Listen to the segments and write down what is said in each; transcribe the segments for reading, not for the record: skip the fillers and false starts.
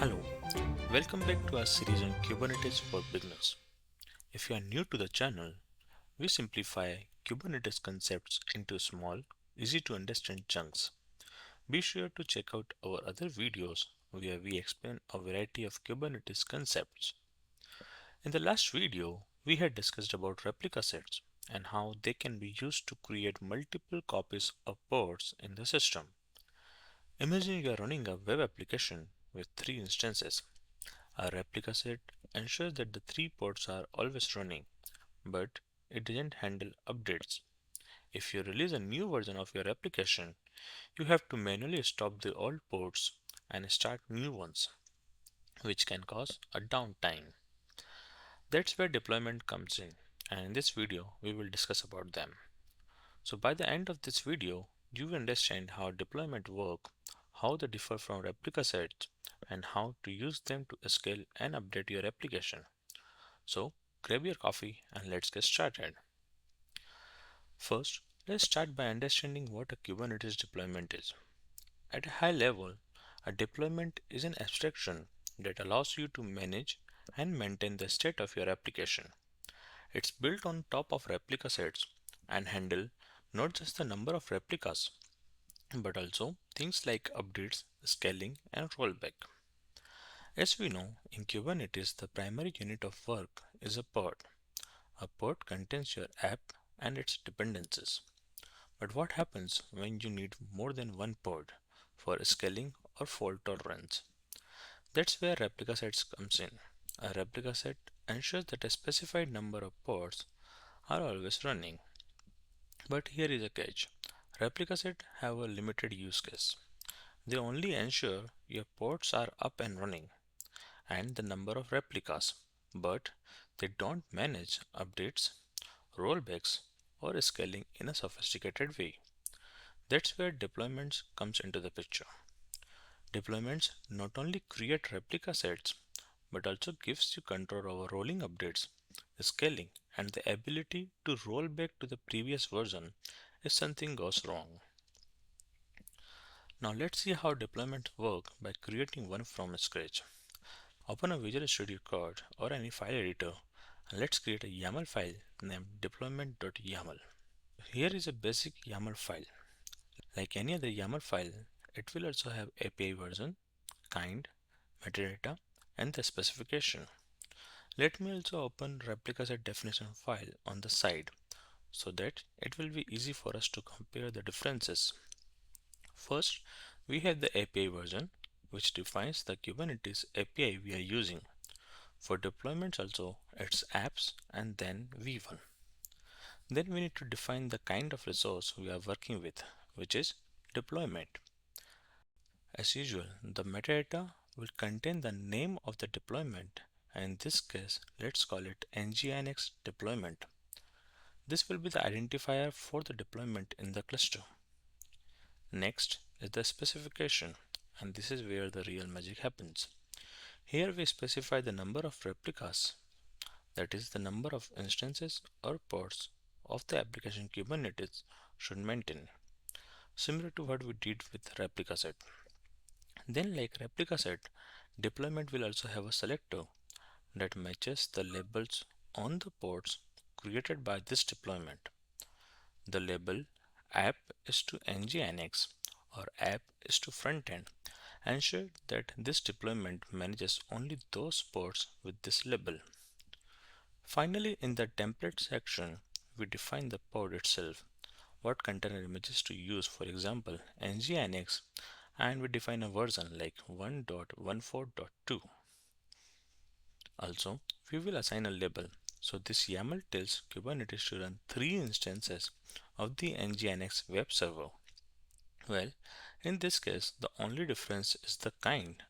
Hello, welcome back to our series on Kubernetes for beginners. If you are new to the channel, we simplify Kubernetes concepts into small, easy to understand chunks. Be sure to check out our other videos where we explain a variety of Kubernetes concepts. In the last video, we had discussed about replica sets and how they can be used to create multiple copies of pods in the system. Imagine you are running a web application with three instances. A replica set ensures that the three pods are always running, but it doesn't handle updates. If you release a new version of your application, you have to manually stop the old pods and start new ones, which can cause a downtime. That's where deployment comes in, and in this video, we will discuss about them. So by the end of this video, you will understand how deployment work, how they differ from replica sets, and how to use them to scale and update your application. So grab your coffee and let's get started. First, let's start by understanding what a Kubernetes deployment is. At a high level, a deployment is an abstraction that allows you to manage and maintain the state of your application. It's built on top of replica sets and handle not just the number of replicas, but also things like updates, scaling, and rollback. As we know, in Kubernetes, the primary unit of work is a pod. A pod contains your app and its dependencies. But what happens when you need more than one pod for scaling or fault tolerance? That's where replica sets comes in. A replica set ensures that a specified number of pods are always running. But here is a catch. Replica sets have a limited use case. They only ensure your pods are up and running and the number of replicas, but they don't manage updates, rollbacks, or scaling in a sophisticated way. That's where deployments comes into the picture. Deployments not only create replica sets, but also gives you control over rolling updates, scaling, and the ability to roll back to the previous version if something goes wrong. Now let's see how deployments work by creating one from scratch. Open a Visual Studio Code or any file editor and let's create a YAML file named deployment.yaml. Here is a basic YAML file. Like any other YAML file, it will also have API version, kind, metadata, and the specification. Let me also open replica set definition file on the side so that it will be easy for us to compare the differences. First, we have the API version, which defines the Kubernetes API we are using. For deployments also, it's apps and then v1. Then we need to define the kind of resource we are working with, which is deployment. As usual, the metadata will contain the name of the deployment, and in this case, let's call it nginx deployment. This will be the identifier for the deployment in the cluster. Next is the specification, and this is where the real magic happens. Here we specify the number of replicas, that is the number of instances or pods of the application Kubernetes should maintain, similar to what we did with replica set. Then like replica set, deployment will also have a selector that matches the labels on the pods created by this deployment. The label app is to nginx or app is to frontend. Ensure that this deployment manages only those pods with this label. Finally, in the template section, we define the pod itself, what container images to use, for example, nginx, and we define a version like 1.14.2. Also, we will assign a label. So this YAML tells Kubernetes to run 3 instances of the nginx web server. Well, in this case, the only difference is the kind,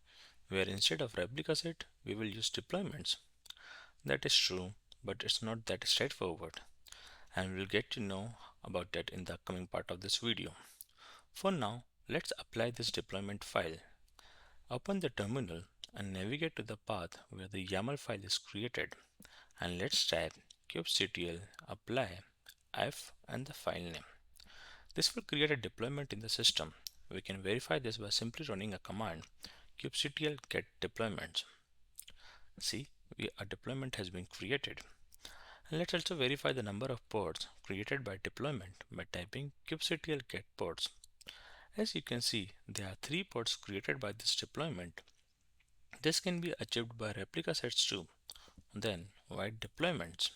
where instead of replica set, we will use deployments. That is true, but it's not that straightforward, and we'll get to know about that in the upcoming part of this video. For now, let's apply this deployment file. Open the terminal and navigate to the path where the YAML file is created, and let's type kubectl apply f and the file name. This will create a deployment in the system. We can verify this by simply running a command kubectl get deployments. See, a deployment has been created. And let's also verify the number of pods created by deployment by typing kubectl get pods. As you can see, there are 3 pods created by this deployment. This can be achieved by ReplicaSets too. Then, why deployments?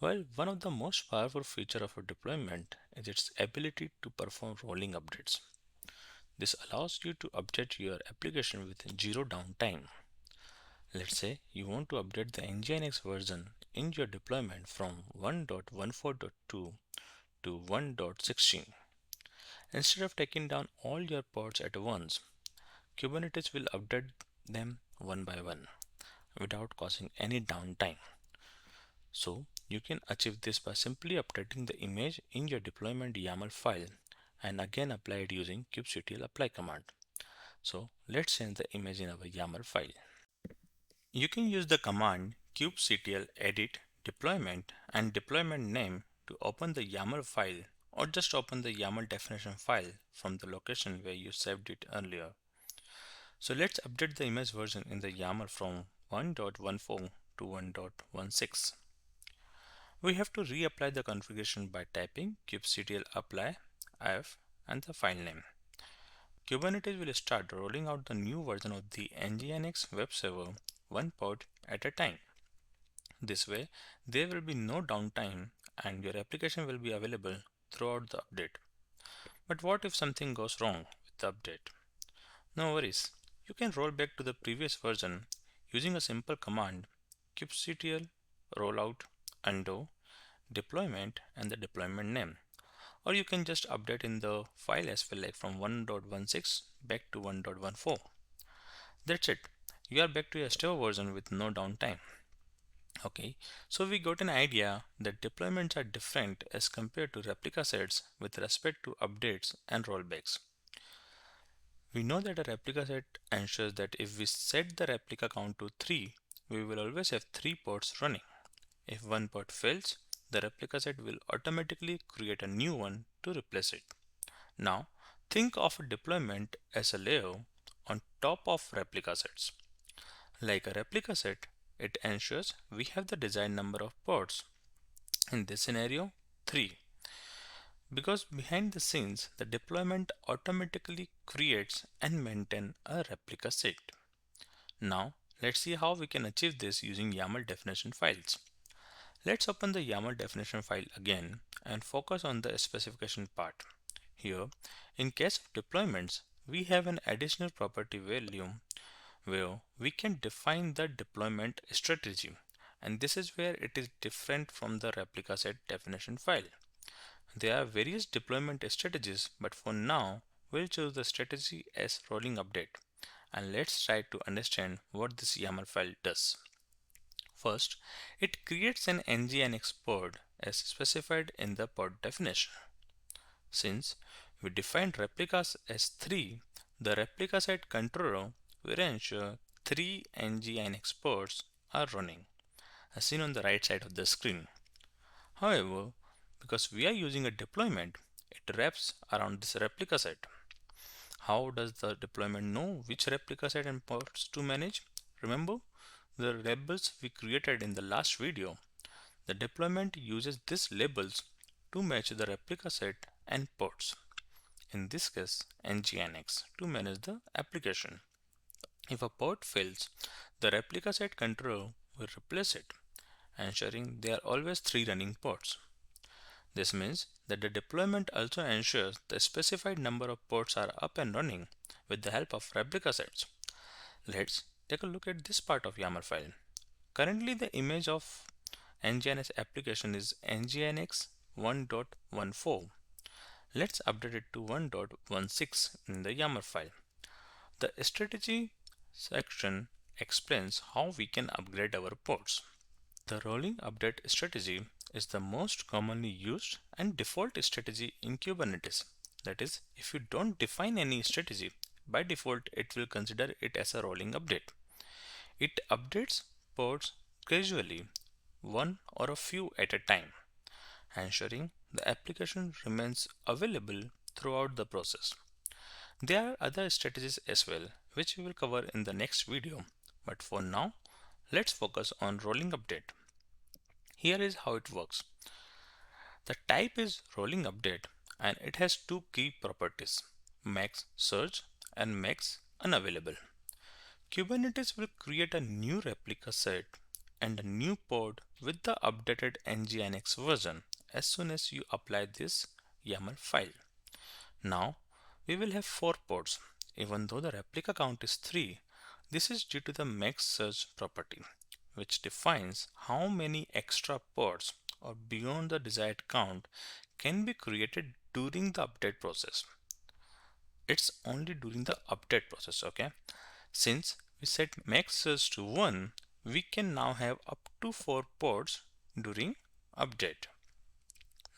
Well, one of the most powerful features of a deployment is its ability to perform rolling updates. This allows you to update your application with zero downtime. Let's say you want to update the Nginx version in your deployment from 1.14.2 to 1.16. Instead of taking down all your pods at once, Kubernetes will update them one by one without causing any downtime. So you can achieve this by simply updating the image in your deployment YAML file and again apply it using kubectl apply command. So let's change the image in our YAML file. You can use the command kubectl edit deployment and deployment name to open the YAML file, or just open the YAML definition file from the location where you saved it earlier. So let's update the image version in the YAML from 1.14 to 1.16. We have to reapply the configuration by typing kubectl apply if and the file name. Kubernetes will start rolling out the new version of the Nginx web server one pod at a time. This way, there will be no downtime and your application will be available throughout the update. But what if something goes wrong with the update? No worries, you can roll back to the previous version using a simple command kubectl rollout undo deployment and the deployment name. Or you can just update in the file as well, like from 1.16 back to 1.14. That's it. You are back to your stable version with no downtime. Okay, so we got an idea that deployments are different as compared to replica sets with respect to updates and rollbacks. We know that a replica set ensures that if we set the replica count to 3, we will always have 3 pods running. If one pod fails, the replica set will automatically create a new one to replace it. Now, think of a deployment as a layer on top of replica sets. Like a replica set, it ensures we have the desired number of pods. In this scenario, 3. Because behind the scenes, the deployment automatically creates and maintains a replica set. Now, let's see how we can achieve this using YAML definition files. Let's open the YAML definition file again and focus on the specification part. Here, in case of deployments, we have an additional property value where we can define the deployment strategy, and this is where it is different from the replica set definition file. There are various deployment strategies, but for now we'll choose the strategy as rolling update, and let's try to understand what this YAML file does. First, it creates an Nginx pod as specified in the pod definition. Since we defined replicas as 3, the replica set controller will ensure 3 Nginx pods are running, as seen on the right side of the screen. However, because we are using a deployment, it wraps around this replica set. How does the deployment know which replica set and pods to manage? Remember the labels we created in the last video? The deployment uses these labels to match the replica set and pods. In this case, Nginx to manage the application. If a pod fails, the replica set controller will replace it, ensuring there are always 3 running pods. This means that the deployment also ensures the specified number of pods are up and running with the help of replica sets. Let's take a look at this part of YAML file. Currently the image of Nginx application is Nginx 1.14. Let's update it to 1.16 in the YAML file. The strategy section explains how we can upgrade our pods. The rolling update strategy is the most commonly used and default strategy in Kubernetes. That is, if you don't define any strategy, by default it will consider it as a rolling update. It updates pods gradually, one or a few at a time, ensuring the application remains available throughout the process. There are other strategies as well, which we will cover in the next video. But for now, let's focus on rolling update. Here is how it works. The type is rolling update and it has two key properties, max surge and max unavailable. Kubernetes will create a new replica set and a new pod with the updated nginx version as soon as you apply this YAML file. Now we will have 4 pods. Even though the replica count is 3, this is due to the max surge property, which defines how many extra pods or beyond the desired count can be created during the update process. It's only during the update process, okay? Since we set max surge to 1, we can now have up to 4 pods during update.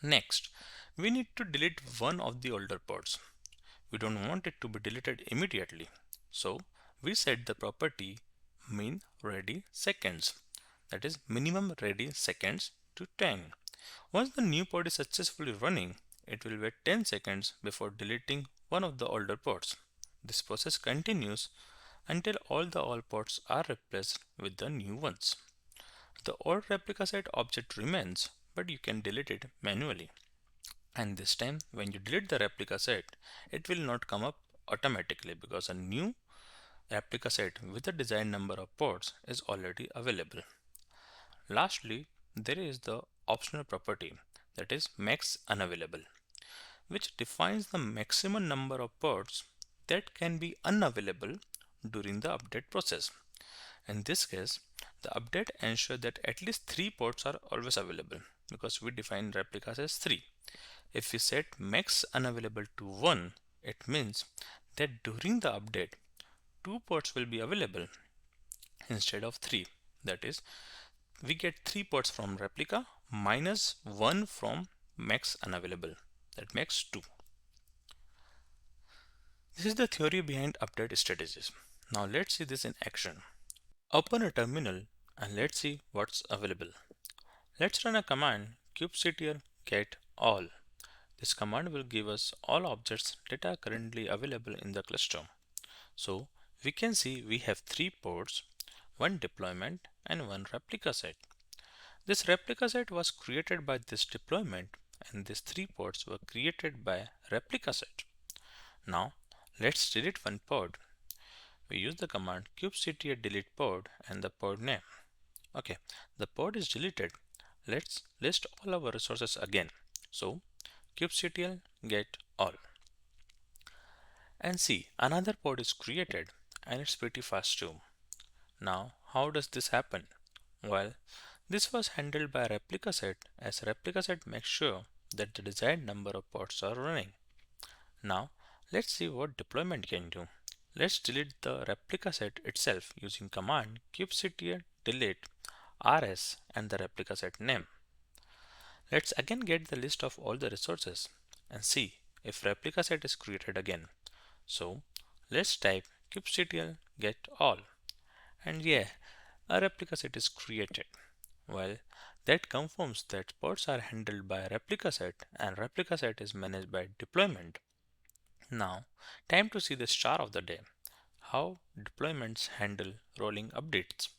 Next, we need to delete one of the older pods. We don't want it to be deleted immediately. So we set the property min ready seconds, that is minimum ready seconds, to 10. Once the new pod is successfully running, it will wait 10 seconds before deleting one of the older pods. This process continues until all the old pods are replaced with the new ones. The old replica set object remains, but you can delete it manually. And this time when you delete the replica set, it will not come up automatically because a new replica set with the desired number of pods is already available. Lastly, there is the optional property, that is max unavailable, which defines the maximum number of pods that can be unavailable during the update process. In this case, the update ensures that at least 3 pods are always available because we define replicas as 3. If we set max unavailable to 1, it means that during the update, 2 pods will be available instead of 3. That is, we get 3 pods from replica minus 1 from max unavailable. That makes 2. This is the theory behind update strategies. Now let's see this in action. Open a terminal and let's see what's available. Let's run a command kubectl get all. This command will give us all objects that are currently available in the cluster. So we can see we have 3 pods, 1 deployment and 1 replica set. This replica set was created by this deployment and these 3 pods were created by replica set. Now let's delete one pod. We use the command kubectl delete pod and the pod name. Okay, the pod is deleted. Let's list all our resources again. So kubectl get all. And see, another pod is created and it's pretty fast too. Now, how does this happen? Well, this was handled by ReplicaSet as ReplicaSet makes sure that the desired number of pods are running. Now, let's see what deployment can do. Let's delete the ReplicaSet itself using command kubectl delete rs and the ReplicaSet name. Let's again get the list of all the resources and see if ReplicaSet is created again. So let's type kubectl get all, and yeah, a replica set is created. Well, that confirms that pods are handled by replica set and replica set is managed by deployment. Now, time to see the star of the day, how deployments handle rolling updates.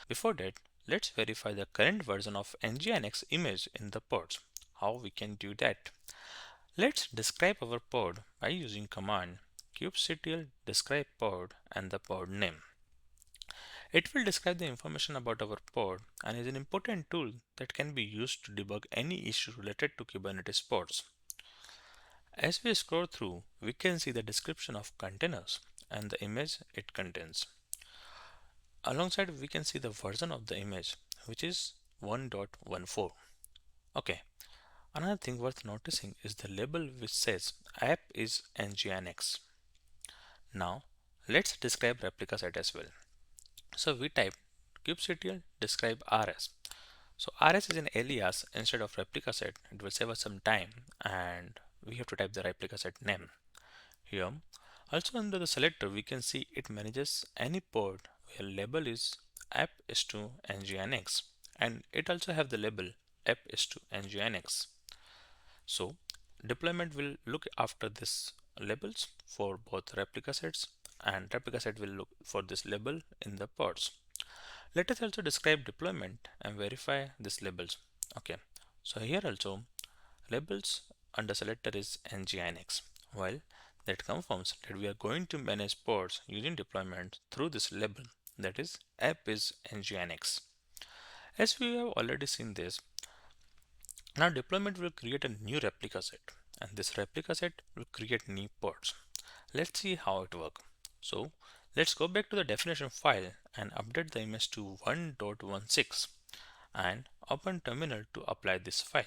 Before that, let's verify the current version of nginx image in the pods. How we can do that? Let's describe our pod by using command kubectl describe pod and the pod name. It will describe the information about our pod and is an important tool that can be used to debug any issue related to Kubernetes pods. As we scroll through, we can see the description of containers and the image it contains. Alongside, we can see the version of the image, which is 1.14. Okay, another thing worth noticing is the label which says app is nginx. Now, let's describe replica set as well. So we type kubectl describe rs. So rs is an alias instead of replica set. It will save us some time and we have to type the replica set name. Here, also under the selector, we can see it manages any pod where label is app is to nginx and it also have the label app is to nginx. So deployment will look after this labels for both replica sets and replica set will look for this label in the pods. Let us also describe deployment and verify these labels. Okay, so here also labels under selector is nginx, while that confirms that we are going to manage pods using deployment through this label, that is app is nginx. As we have already seen this, now deployment will create a new replica set, and this replica set will create new pods. Let's see how it works. So let's go back to the definition file and update the image to 1.16 and open terminal to apply this file.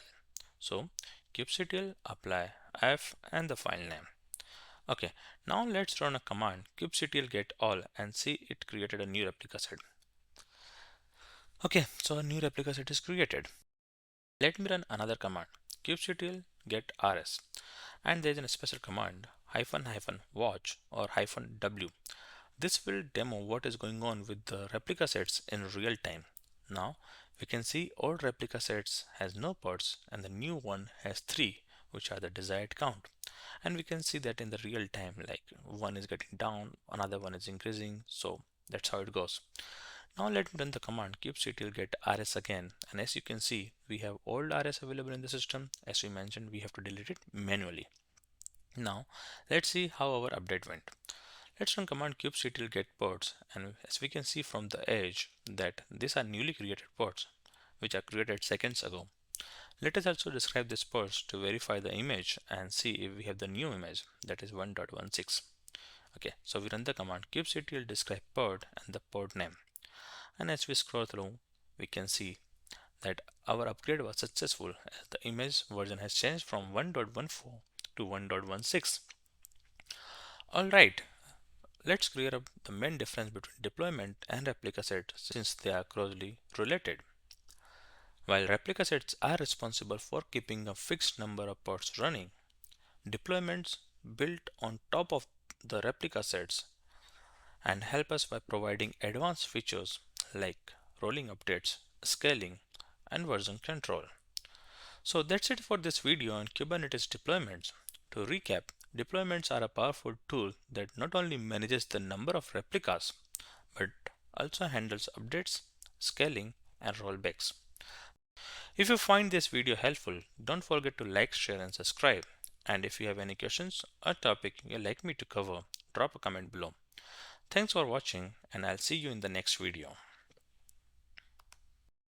So kubectl apply f and the file name. Okay, now let's run a command kubectl get all and see it created a new replica set. Okay, so a new replica set is created. Let me run another command kubectl get rs, and there is a special command --watch or -w. This will demo what is going on with the replica sets in real time. Now we can see old replica sets has no pods and the new one has 3, which are the desired count. And we can see that in the real time, like one is getting down, another one is increasing. So that's how it goes. Now let me run the command kubectl get rs again, and as you can see we have old rs available in the system. As we mentioned, we have to delete it manually. Now let's see how our update went. Let's run command kubectl get pods, and as we can see from the edge that these are newly created pods which are created seconds ago. Let us also describe this pods to verify the image and see if we have the new image, that is 1.16. Okay, so we run the command kubectl describe pod and the pod name, and as we scroll through we can see that our upgrade was successful as the image version has changed from 1.14 to 1.16. Alright, let's clear up the main difference between deployment and replica sets since they are closely related. While replica sets are responsible for keeping a fixed number of pods running, deployments built on top of the replica sets and help us by providing advanced features like rolling updates, scaling, and version control. So that's it for this video on Kubernetes deployments. To recap, deployments are a powerful tool that not only manages the number of replicas but also handles updates, scaling, and rollbacks. If you find this video helpful, don't forget to like, share, and subscribe. And if you have any questions or topic you'd like me to cover, drop a comment below. Thanks for watching, and I'll see you in the next video.